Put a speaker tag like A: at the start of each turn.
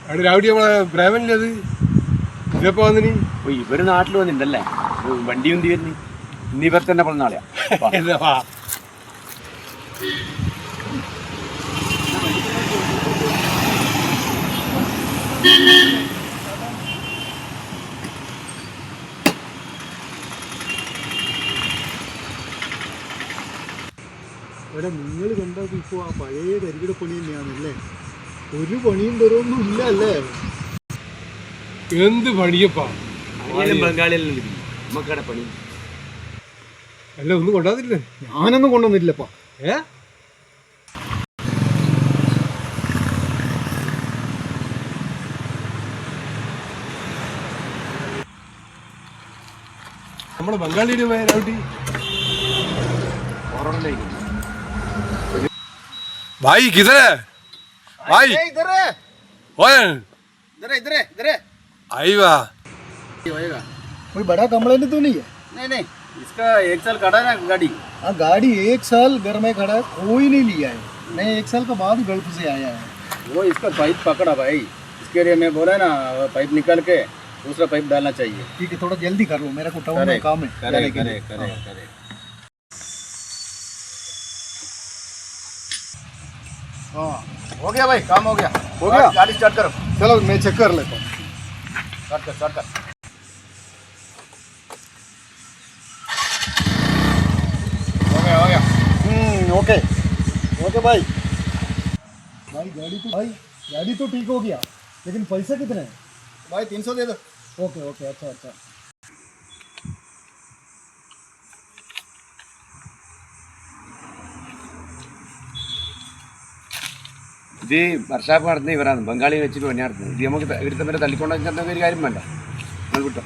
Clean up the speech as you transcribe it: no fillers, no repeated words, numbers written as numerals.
A: അവിടെ രാവിലെ നമ്മളെ പ്രേമല്ലേ അത് ഇതെപ്പോ വന്നിനി?
B: ഇവര് നാട്ടിൽ വന്നിട്ടുണ്ടല്ലേ, വണ്ടി ഉന്തി വരുന്നു. ഇന്നിവർ തന്നെ പറഞ്ഞ നാളെയാ.
C: എടാ നിങ്ങൾ കണ്ടത് ഇപ്പോൾ ആ പഴയ കരികിട പണി തന്നെയാണല്ലേ? ഒരു പണിയും തരൊന്നും ഇല്ല അല്ലേ?
A: എന്ത് പണിയപ്പാ
B: ബംഗാളിയെല്ലാം നമുക്കടെ പണി
A: അല്ല ഒന്നും കൊണ്ടുവന്നില്ലേ?
C: ഞാനൊന്നും കൊണ്ടുവന്നില്ലപ്പാ.
A: നമ്മളെ ബംഗാളിയുടെ രാവിലെ भाई किधर है भाई?
B: इधर है,
A: ओए
B: इधर है, इधर है, इधर है।
A: आई वाह,
B: होएगा।
C: कोई बड़ा कंप्लेंट तो नहीं है?
B: नहीं, इसका 1 साल खड़ा है ना गाड़ी।
C: हाँ, गाड़ी 1 साल घर में खड़ा है, कोई नहीं लिया है। मैं 1 साल के बाद गल्फ से आया है।
B: वो इसका पाइप पकड़ा भाई, इसके लिए मैं बोला ना पाइप निकाल के दूसरा पाइप डालना चाहिए।
C: ठीक है, थोड़ा जल्दी कर लो, मेरा को टाउन में काम है।
B: करे।
C: हाँ,
B: हो गया भाई, काम हो गया। गाड़ी स्टार्ट करो।
C: चलो मैं चेक कर लेता हूँ।
B: स्टार्ट कर। हो गया।
C: ओके भाई गाड़ी तो ठीक हो गया, लेकिन पैसा कितने हैं
B: भाई? 300 दे दो।
C: ओके अच्छा।
B: ഇത് വർഷാപ്പ് നടത്തുന്ന ഇവരാണ്, ബംഗാളി വെച്ചിട്ട് പണി നടത്തുന്നത്. ഇത് നമുക്ക് ഇവിടുത്തെ വരെ തല്ലിക്കൊണ്ടെങ്കിൽ ഒരു കാര്യം വേണ്ട, നിങ്ങൾ വിട്ടോ.